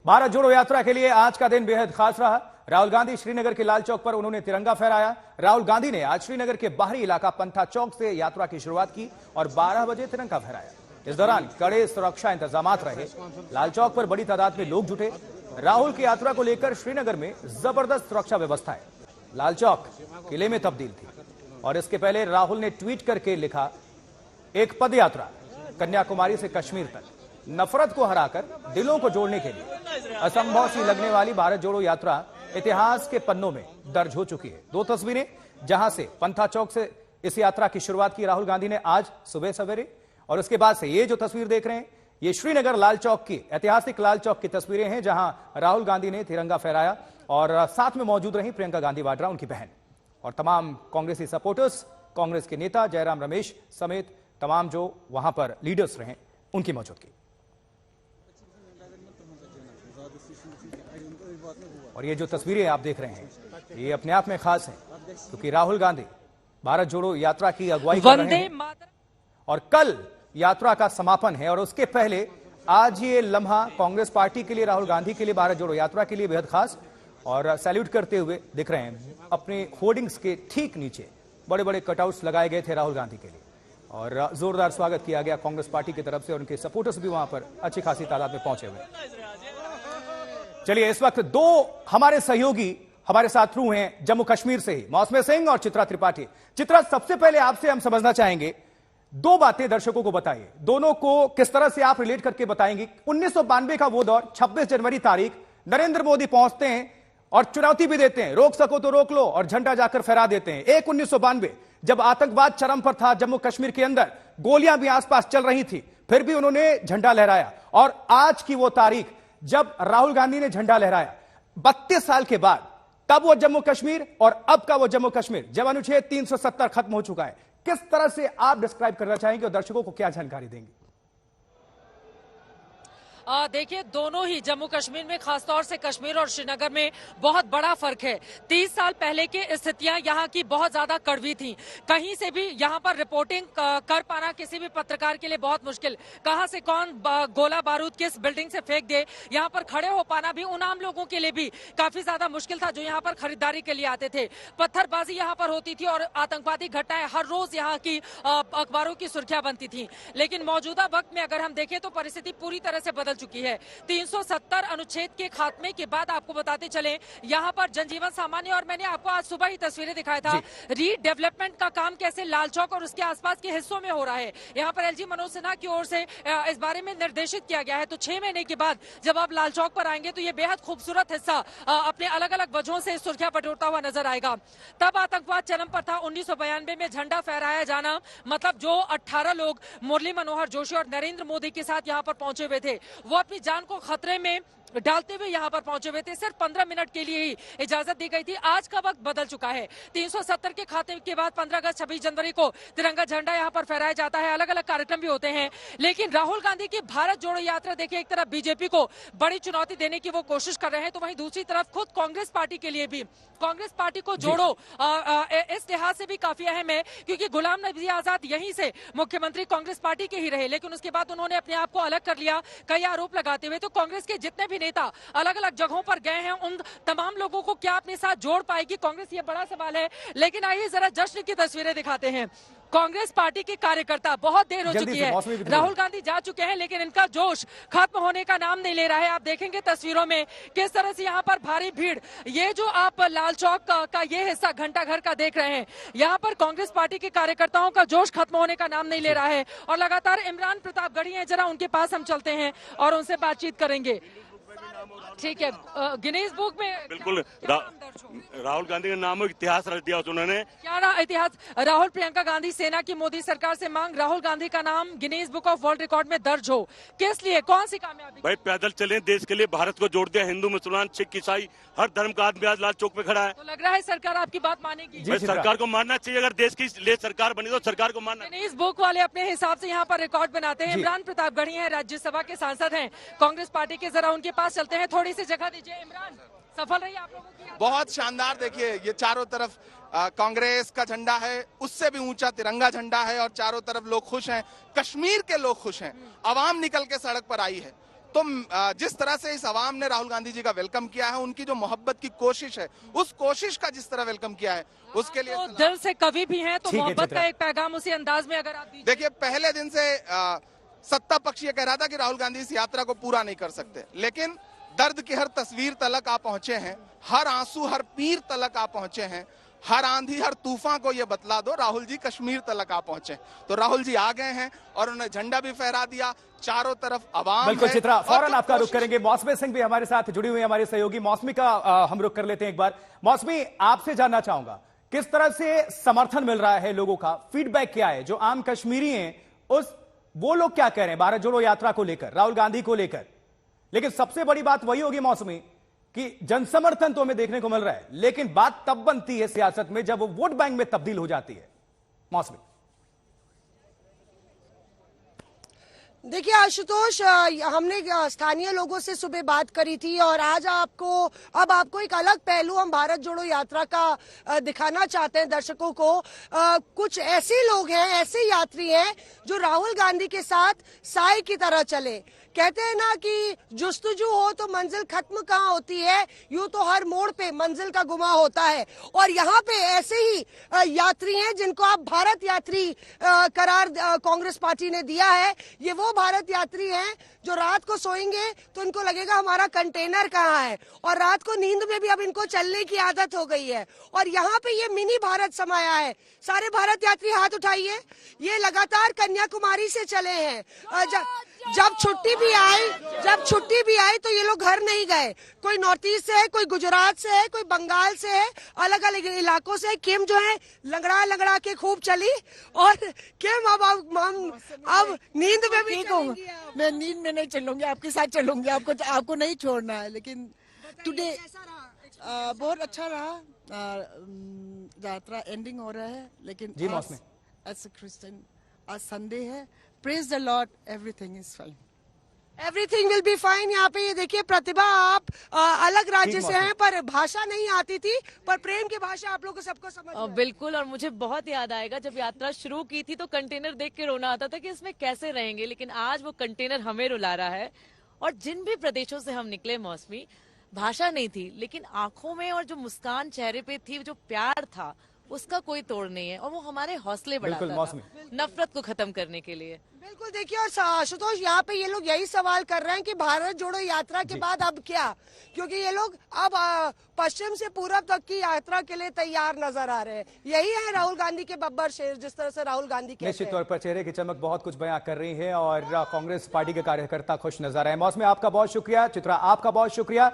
भारत जोड़ो यात्रा के लिए आज का दिन बेहद खास रहा। राहुल गांधी श्रीनगर के लाल चौक पर उन्होंने तिरंगा फहराया। राहुल गांधी ने आज श्रीनगर के बाहरी इलाका पंथा चौक से यात्रा की शुरुआत की और 12 बजे तिरंगा फहराया। इस दौरान कड़े सुरक्षा इंतजामात रहे। लाल चौक पर बड़ी तादाद में लोग जुटे। राहुल की यात्रा को लेकर श्रीनगर में जबरदस्त सुरक्षा व्यवस्था है। लाल चौक किले में तब्दील थी और इसके पहले राहुल ने ट्वीट करके लिखा, एक पद यात्रा कन्याकुमारी से कश्मीर तक, नफरत को हराकर दिलों को जोड़ने के लिए असंभव सी लगने वाली भारत जोड़ो यात्रा इतिहास के पन्नों में दर्ज हो चुकी है। दो तस्वीरें जहां से पंथा चौक से इस यात्रा की शुरुआत की राहुल गांधी ने आज सुबह सवेरे, और उसके बाद से ये जो तस्वीर देख रहे हैं ये श्रीनगर लाल चौक की, ऐतिहासिक लाल चौक की तस्वीरें हैं जहां राहुल गांधी ने तिरंगा फहराया और साथ में मौजूद रही प्रियंका गांधी वाड्रा, उनकी बहन, और तमाम कांग्रेसी सपोर्टर्स, कांग्रेस के नेता जयराम रमेश समेत तमाम जो वहां पर लीडर्स रहे उनकी मौजूदगी। और ये जो तस्वीरें आप देख रहे हैं ये अपने आप में खास है क्योंकि राहुल गांधी भारत जोड़ो यात्रा की अगुवाई कर रहे हैं और कल यात्रा का समापन है। और उसके पहले आज ये लम्हा कांग्रेस पार्टी के लिए, राहुल गांधी के लिए, भारत जोड़ो यात्रा के लिए बेहद खास। और सैल्यूट करते हुए दिख रहे हैं अपने होर्डिंग्स के ठीक नीचे बड़े बड़े कटआउट्स लगाए गए थे राहुल गांधी के लिए और जोरदार स्वागत किया गया कांग्रेस पार्टी की तरफ से और उनके सपोर्टर्स भी वहां पर अच्छी खासी तादाद में पहुंचे हुए। चलिए, इस वक्त दो हमारे सहयोगी हमारे साथ रू हैं जम्मू कश्मीर से ही, मौसमी सिंह और चित्रा त्रिपाठी। चित्रा, सबसे पहले आपसे हम समझना चाहेंगे, दो बातें दर्शकों को बताइए, दोनों को किस तरह से आप रिलेट करके बताएंगे। 1992 का वो दौर, 26 जनवरी तारीख, नरेंद्र मोदी पहुंचते हैं और चुनौती भी देते हैं, रोक सको तो रोक लो, और झंडा जाकर फहरा देते हैं। 1992 जब आतंकवाद चरम पर था जम्मू कश्मीर के अंदर, गोलियां भी आसपास चल रही थी, फिर भी उन्होंने झंडा लहराया। और आज की वो तारीख जब राहुल गांधी ने झंडा लहराया, 32 साल के बाद, तब वो जम्मू कश्मीर और अब का वो जम्मू कश्मीर जब अनुच्छेद 370 खत्म हो चुका है, किस तरह से आप डिस्क्राइब करना चाहेंगे और दर्शकों को क्या जानकारी देंगे? देखिए, दोनों ही जम्मू कश्मीर में, खासतौर से कश्मीर और श्रीनगर में बहुत बड़ा फर्क है। 30 साल पहले की स्थितियां यहाँ की बहुत ज्यादा कड़वी थी। कहीं से भी यहाँ पर रिपोर्टिंग कर पाना किसी भी पत्रकार के लिए बहुत मुश्किल, कहां से कौन गोला बारूद किस बिल्डिंग से फेंक दे, यहाँ पर खड़े हो पाना भी उन आम लोगों के लिए भी काफी ज्यादा मुश्किल था जो यहाँ पर खरीदारी के लिए आते थे। पत्थरबाजी यहाँ पर होती थी और आतंकवादी घटनाएं हर रोज यहाँ की अखबारों की सुर्खियां बनती थी। लेकिन मौजूदा वक्त में अगर हम देखें तो परिस्थिति पूरी तरह से बदल चुकी है। 370 अनुच्छेद के खात्मे के बाद आपको बताते चले यहां पर जनजीवन सामान्य, और मैंने आपको आज सुबह ही तस्वीरें दिखाया था रीडेवलपमेंट का काम कैसे लाल चौक और उसके आसपास के हिस्सों में हो रहा है। यहां पर एलजी मनोज सिन्हा की ओर से इस बारे में निर्देशित किया गया है। तो 6 महीने के बाद जब आप लाल चौक पर आएंगे तो ये बेहद खूबसूरत हिस्सा अपने अलग अलग वजहों से सुर्खियां बटोरता हुआ नजर आएगा। तब आतंकवाद चरम पर था। 1992 में झंडा फहराया जाना मतलब जो 18 लोग मुरली मनोहर जोशी और नरेंद्र मोदी के साथ यहां पर पहुंचे हुए थे, वो अपनी जान को खतरे में डालते हुए यहां पर पहुंचे हुए थे। सिर्फ 15 मिनट के लिए ही इजाजत दी गई थी। आज का वक्त बदल चुका है। 370 के खाते के बाद 15 अगस्त 26 जनवरी को तिरंगा झंडा यहां पर फहराया जाता है। अलग अलग कार्यक्रम भी होते हैं। लेकिन राहुल गांधी की भारत जोड़ो यात्रा देखिए, एक तरफ बीजेपी को बड़ी चुनौती देने की वो कोशिश कर रहे हैं, तो वहीं दूसरी तरफ खुद कांग्रेस पार्टी के लिए भी, कांग्रेस पार्टी को जोड़ो इस लिहाज से भी काफी अहम है क्योंकि गुलाम नबी आजाद यहीं से मुख्यमंत्री कांग्रेस पार्टी के ही रहे, लेकिन उसके बाद उन्होंने अपने आप को अलग कर लिया कई आरोप लगाते हुए। तो कांग्रेस के जितने भी नेता अलग अलग जगहों पर गए हैं, उन तमाम लोगों को क्या अपने साथ जोड़ पाएगी कांग्रेस, ये बड़ा सवाल है। लेकिन आइए जरा जश्न की तस्वीरें दिखाते हैं। कांग्रेस पार्टी के कार्यकर्ता, बहुत देर हो चुकी है, राहुल गांधी जा चुके हैं लेकिन इनका जोश खत्म होने का नाम नहीं ले रहा है। आप देखेंगे तस्वीरों में किस तरह से यहाँ पर भारी भीड़, ये जो आप लाल चौक का ये हिस्सा घंटा घर का देख रहे हैं, यहाँ पर कांग्रेस पार्टी के कार्यकर्ताओं का जोश खत्म होने का नाम नहीं ले रहा है। और लगातार इमरान प्रतापगढ़ी हैं, जरा उनके पास हम चलते हैं और उनसे बातचीत करेंगे। ठीक है, गिनीज बुक में बिल्कुल राहुल गांधी का नाम इतिहास रख दिया उन्होंने। क्या इतिहास? राहुल प्रियंका गांधी सेना की मोदी सरकार से मांग, राहुल गांधी का नाम Guinness book of world record में दर्ज हो। किस लिए, कौन सी कामयाबी? भाई पैदल चले देश के लिए, भारत को जोड़ दिया, हिंदू मुसलमान सिख ईसाई हर धर्म का आदमी आज लाल चौक पे खड़ा है। तो लग रहा है सरकार आपकी बात मानेगी? भाई सरकार को मानना चाहिए, अगर देश की लिए सरकार बनी तो सरकार को मानना। गिनीज बुक वाले अपने हिसाब से यहाँ पर रिकॉर्ड बनाते हैं। इमरान प्रतापगढ़ी हैं, राज्यसभा के सांसद हैं कांग्रेस पार्टी के, जरा उनके पास चलते हैं, थोड़ी सी जगह दीजिए। इमरान, सफल रही आप लोगों की? बहुत शानदार। देखिए ये चारों तरफ कांग्रेस का झंडा है, उससे भी ऊंचा तिरंगा झंडा है और चारों तरफ लोग खुश हैं, कश्मीर के लोग खुश हैं, आवाम निकल के सड़क पर आई है। तो जिस तरह से इस आवाम ने राहुल गांधी जी का वेलकम किया है, उनकी जो मोहब्बत की कोशिश है, उस कोशिश का जिस तरह वेलकम किया है, उसके लिए तो दिल से कवि भी हैं, तो ठीक है, मोहब्बत चित्रा। का एक पैगाम उसी अंदाज में अगर आप दीजिए। देखिए, पहले दिन से सत्ता पक्ष ये कह रहा था कि राहुल गांधी इस यात्रा को पूरा नहीं कर सकते, लेकिन दर्द की हर तस्वीर तलक आप पहुंचे हैं, हर आंसू हर पीर तलक आप पहुंचे हैं, हर आंधी हर तूफान को ये बतला दो राहुल जी कश्मीर तलक आप पहुंचे। तो राहुल जी आ गए हैं और उन्होंने झंडा भी फहरा दिया, चारों तरफ आवाम बिल्कुल है। चित्रा, और फौरन जो आपका रुख कोशिश- करेंगे। मौसमी सिंह भी हमारे साथ जुड़ी हुई है, हमारे सहयोगी। मौसमी का हम रुख कर लेते हैं एक बार। मौसमी, आपसे जानना चाहूंगा किस तरह से समर्थन मिल रहा है लोगों का, फीडबैक क्या है? जो आम कश्मीरी हैं वो लोग क्या कह रहे हैं भारत जोड़ो यात्रा को लेकर, राहुल गांधी को लेकर? लेकिन सबसे बड़ी बात वही होगी मौसमी कि जनसमर्थन तो हमें देखने को मिल रहा है, लेकिन बात तब बनती है सियासत में जब वो वोट बैंक में तब्दील हो जाती है। मौसमी, देखिए आशुतोष, हमने स्थानीय लोगों से सुबह बात करी थी और आज अब आपको एक अलग पहलू हम भारत जोड़ो यात्रा का दिखाना चाहते हैं दर्शकों को। कुछ ऐसे लोग हैं, ऐसे यात्री हैं जो राहुल गांधी के साथ साए की तरह चले। कहते हैं ना कि जुस्तजू हो तो मंजिल खत्म कहाँ होती है, यूं तो हर मोड़ पे मंजिल का गुमा होता है। और यहाँ पे ऐसे ही यात्री हैं जिनको आप भारत यात्री करार कांग्रेस पार्टी ने दिया है। ये वो भारत यात्री हैं जो रात को सोएंगे तो इनको लगेगा हमारा कंटेनर कहाँ है, और रात को नींद में भी अब इनको चलने की आदत हो गई है। और यहाँ पे ये मिनी भारत समाया है। सारे भारत यात्री हाथ उठाइए। ये लगातार कन्याकुमारी से चले हैं। जब छुट्टी भी आई तो ये लोग घर नहीं गए। कोई नॉर्थ ईस्ट से है, कोई गुजरात से है, कोई बंगाल से है, अलग अलग इलाकों से। किम जो है लंगड़ा के खूब चली, और किम अब नींद में भी चलेंगी। मैं नींद में नहीं चलूंगी, आपके साथ चलूंगी। आपको नहीं छोड़ना है। लेकिन टुडे बहुत अच्छा रहा। यात्रा एंडिंग हो रहा है, लेकिन जी मौसमी, एज अ क्रिश्चियन आज संडे है। Praise the Lord, everything is fine. Everything will be fine. यहाँ पे ये देखिए प्रतिभा, आप अलग राज्य से हैं पर भाषा नहीं आती थी, पर प्रेम की भाषा आप लोग को सबको समझ में बिल्कुल। और मुझे बहुत याद आएगा जब यात्रा शुरू की थी तो कंटेनर देख के रोना आता था कि इसमें कैसे रहेंगे, लेकिन आज वो कंटेनर हमें रुला रहा है। और जिन भी प्रदेशों से हम निकले मौसमी, भाषा नहीं थी, लेकिन आंखों में और जो मुस्कान चेहरे पे थी, जो प्यार था, उसका कोई तोड़ नहीं है। और वो हमारे हौसले बढ़ाता था नफरत को खत्म करने के लिए। बिल्कुल। देखिए, और आशुतोष, यहाँ पे ये लोग यही सवाल कर रहे हैं कि भारत जोड़ो यात्रा के बाद अब क्या, क्योंकि ये लोग अब पश्चिम से पूरब तक की यात्रा के लिए तैयार नजर आ रहे हैं। यही है राहुल गांधी के बब्बर शेर, जिस तरह से राहुल गांधी निश्चित तौर पर चेहरे की चमक बहुत कुछ बयां कर रही है और कांग्रेस पार्टी के कार्यकर्ता खुश नजर आए। मौसमी, आपका बहुत शुक्रिया। चित्रा, आपका बहुत शुक्रिया।